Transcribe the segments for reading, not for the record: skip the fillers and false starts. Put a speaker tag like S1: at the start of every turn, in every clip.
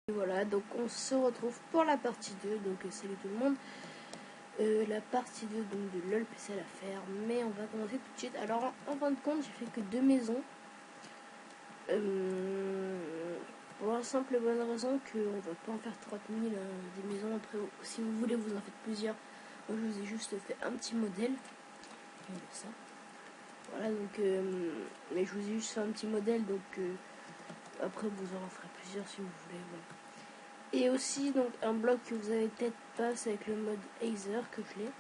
S1: Et voilà, donc on se retrouve pour la partie 2, donc salut tout le monde. La partie 2 donc, de LOL PC à faire, mais on va commencer tout de suite. Alors en fin de compte, j'ai fait que 2 maisons. Pour la simple et bonne raison qu'on va pas en faire 30 000 des maisons. Après, si vous voulez, vous en faites plusieurs. Moi, je vous ai juste fait un petit modèle. Ça. Voilà, donc, mais je vous ai juste fait un petit modèle, donc après, vous en ferez plusieurs si vous voulez. Voilà. Et aussi, donc, un bloc que vous avez peut-être pas, c'est avec le mode Aether que je l'ai.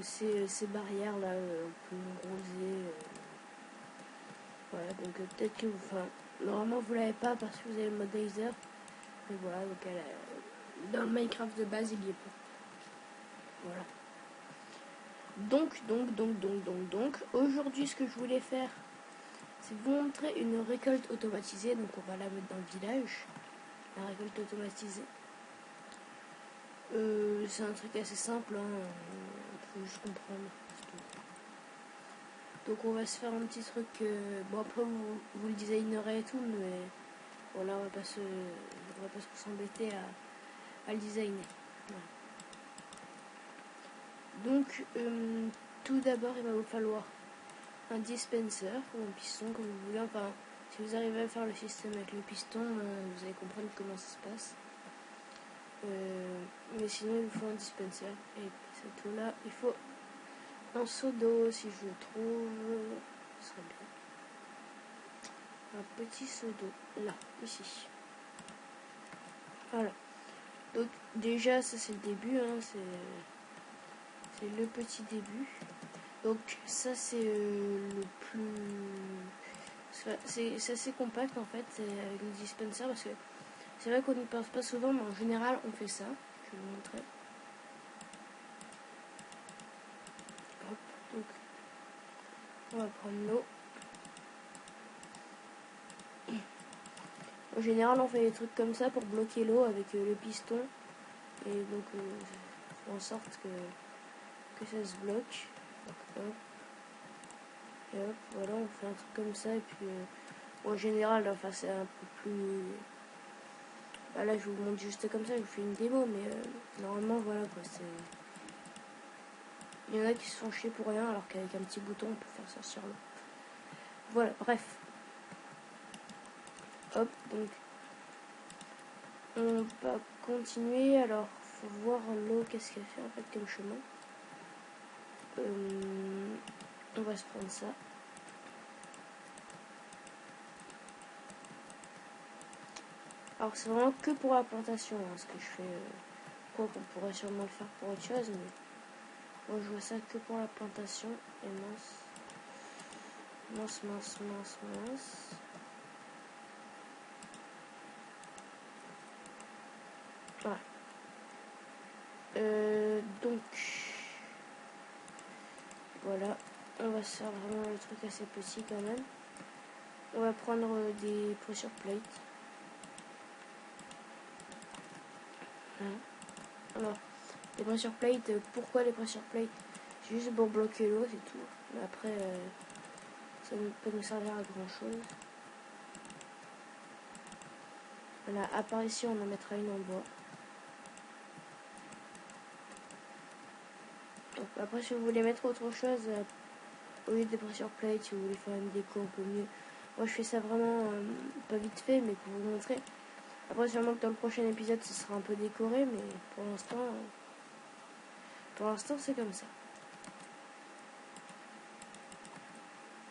S1: Ces barrières là, un peu rosées. Voilà, donc peut-être que vous. Enfin, normalement, vous l'avez pas parce que vous avez le mode Aether. Mais voilà, donc dans le Minecraft de base, il y est pas. Voilà. Donc, aujourd'hui, ce que je voulais faire, c'est vous montrer une récolte automatisée. Donc, on va la mettre dans le village. La récolte automatisée. C'est un truc assez simple, hein. Faut juste comprendre. Donc on va se faire un petit truc. Bon après vous le designerez et tout, mais voilà, on va pas s'embêter à le designer. Voilà. Donc tout d'abord il va vous falloir un dispenser ou un piston comme vous voulez. Enfin, si vous arrivez à faire le système avec le piston, vous allez comprendre comment ça se passe. Mais sinon il vous faut un dispenser. Et c'est tout là. Il faut un seau d'eau si je le trouve. Ce serait bien. Un petit seau d'eau. Là, ici. Voilà. Donc déjà ça c'est le début. Hein, c'est le petit début. Donc ça c'est le plus... C'est assez compact en fait avec le dispenser parce que c'est vrai qu'on n'y pense pas souvent mais en général on fait ça. Je vais vous montrer. Hop, donc on va prendre l'eau. En général on fait des trucs comme ça pour bloquer l'eau avec le piston et donc faire en sorte que ça se bloque. Donc, hop. Et hop, voilà, on fait un truc comme ça et puis en général enfin c'est un peu plus... Bah, là je vous montre juste comme ça, je vous fais une démo mais normalement voilà quoi, c'est... Il y en a qui se font chier pour rien alors qu'avec un petit bouton on peut faire sortir l'eau. Voilà, bref. Hop, donc on va continuer. Alors faut voir l'eau, qu'est-ce qu'elle fait en fait comme chemin. On va se prendre ça. Alors c'est vraiment que pour la plantation hein, ce que je fais. Quoi qu'on pourrait sûrement le faire pour autre chose, mais moi je vois ça que pour la plantation. Et mince. Voilà. Donc voilà, on va se faire vraiment le truc assez petit quand même. On va prendre des pressure plates. Alors, les pressure plates, pourquoi les pressure plates? C'est juste pour bloquer l'eau, c'est tout. Mais après, ça ne peut nous servir à grand chose. Voilà, à part ici, on en mettra une en bois. Donc, après, si vous voulez mettre autre chose, au lieu des pressure plates, si vous voulez faire une déco un peu mieux. Moi, je fais ça vraiment pas vite fait, mais pour vous montrer. Après, sûrement que dans le prochain épisode, ce sera un peu décoré, mais pour l'instant, c'est comme ça.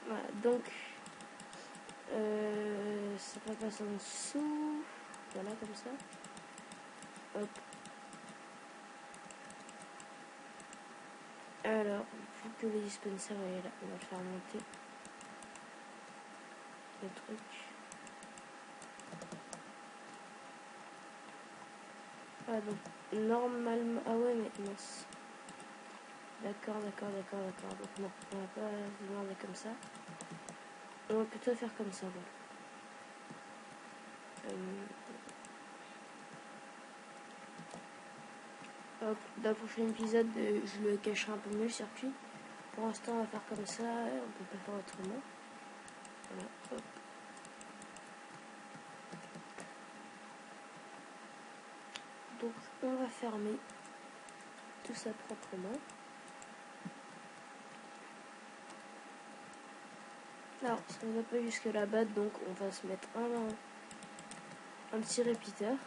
S1: Voilà, donc, ça va passer en dessous. Voilà, comme ça. Hop. Alors, vu que le dispenser est là, on va le faire monter. Le truc. Ah, donc, normalement... Ah ouais, mais mince. D'accord. Donc non, on va pas demander comme ça. On va plutôt faire comme ça, voilà. Hop, dans le prochain épisode, je le cacherai un peu mieux le circuit. Pour l'instant, on va faire comme ça, on peut pas faire autrement. Voilà, hop. Donc on va fermer tout ça proprement. Alors ça ne va pas jusque là-bas, donc on va se mettre un petit répéteur.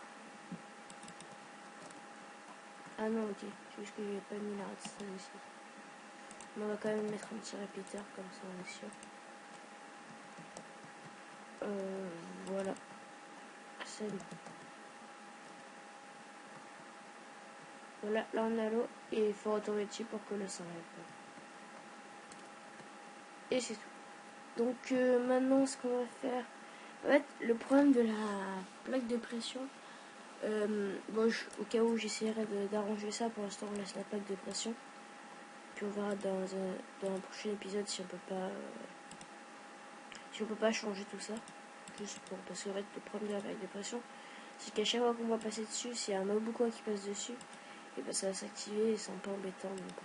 S1: Ah non, ok, c'est juste que j'ai pas mis la redstone ici. Mais on va quand même mettre un petit répéteur, comme ça on est sûr. Voilà. C'est bon. Voilà, là on a l'eau et il faut retourner dessus pour que le sang aille. Et c'est tout. Donc maintenant ce qu'on va faire, en fait le problème de la plaque de pression, bon, au cas où j'essaierai d'arranger ça, pour l'instant on laisse la plaque de pression. Puis on verra dans un prochain épisode si on peut pas changer tout ça. Juste pour, parce que en fait le problème de la plaque de pression, c'est qu'à chaque fois qu'on va passer dessus, s'il y a un mob ou quoi qui passe dessus, et ben ça va s'activer et c'est un peu embêtant. Mais bon.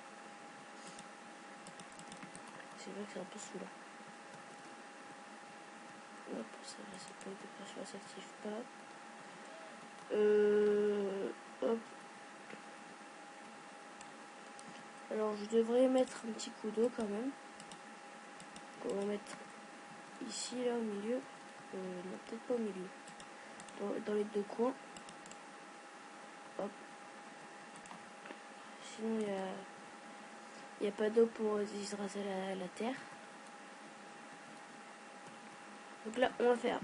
S1: C'est vrai que c'est un peu saoulant. Hop, ça va, cette plaque de pression s'active pas. Hop. Alors je devrais mettre un petit coup d'eau quand même. On va mettre ici, là au milieu. Non, peut-être pas au milieu. Dans les deux coins. Hop. Sinon il n'y a pas d'eau pour déshydrater la terre. Donc là on va faire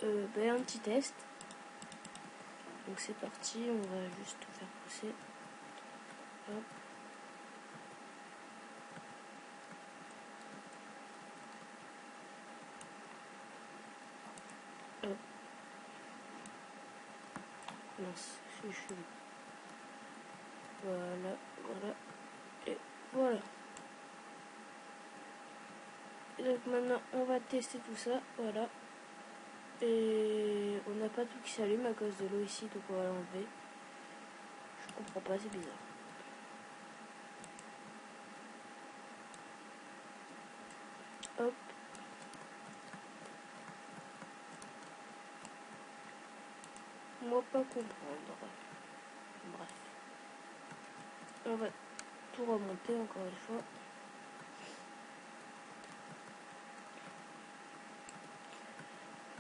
S1: un petit test. Donc c'est parti, on va juste tout faire pousser. Hop. Hop. Mince, c'est chelou. Voilà, voilà. Et voilà. Et donc maintenant on va tester tout ça, voilà. Et on n'a pas tout qui s'allume à cause de l'eau ici, donc on va l'enlever. Je comprends pas, c'est bizarre. Hop. Moi pas comprendre. Bref. On va tout remonter encore une fois.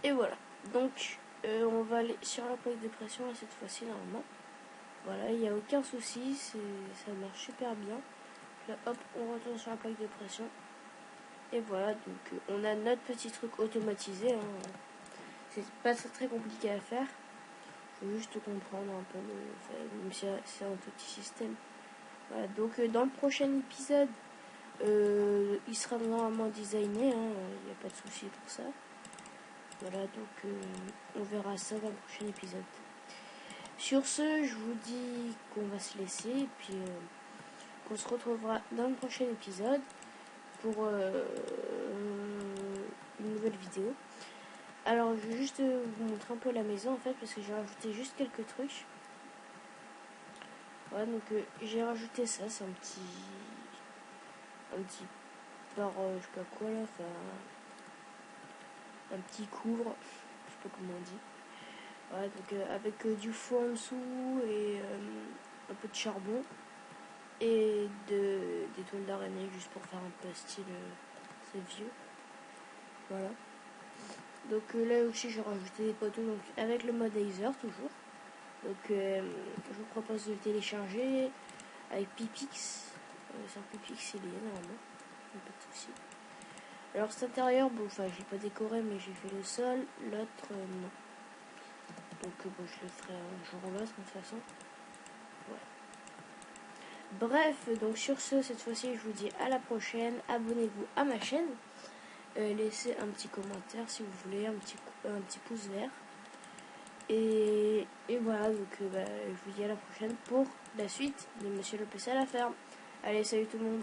S1: Et voilà. Donc on va aller sur la plaque de pression là, cette fois-ci normalement. Voilà, il n'y a aucun souci, ça marche super bien. Là hop, on retourne sur la plaque de pression. Et voilà, donc on a notre petit truc automatisé. Hein. C'est pas très compliqué à faire. Il faut juste comprendre un peu, même si c'est un tout petit système. Voilà, donc dans le prochain épisode, il sera normalement designé, hein, il n'y a pas de souci pour ça. Voilà, donc on verra ça dans le prochain épisode. Sur ce, je vous dis qu'on va se laisser et puis qu'on se retrouvera dans le prochain épisode pour une nouvelle vidéo. Alors, je vais juste vous montrer un peu la maison en fait, parce que j'ai rajouté juste quelques trucs. Voilà, donc j'ai rajouté ça, c'est un petit par je sais pas quoi là, enfin un petit couvre, je sais pas comment on dit. Voilà, donc avec du feu en dessous et un peu de charbon et des toiles d'araignée juste pour faire un peu style c'est vieux. Voilà. Donc là aussi j'ai rajouté des poteaux donc avec le mode Aether toujours. Donc je vous propose de le télécharger avec Pipix. Sur Pipix il est normalement. Pas de soucis. Alors cet intérieur, bon, enfin j'ai pas décoré mais j'ai fait le sol, l'autre non. Donc bon, je le ferai un jour ou l'autre de toute façon. Ouais. Bref, donc sur ce, cette fois-ci je vous dis à la prochaine. Abonnez-vous à ma chaîne. Laissez un petit commentaire si vous voulez, un petit pouce vert. Et voilà, donc je vous dis à la prochaine pour la suite de Monsieur le PC à la ferme. Allez, salut tout le monde.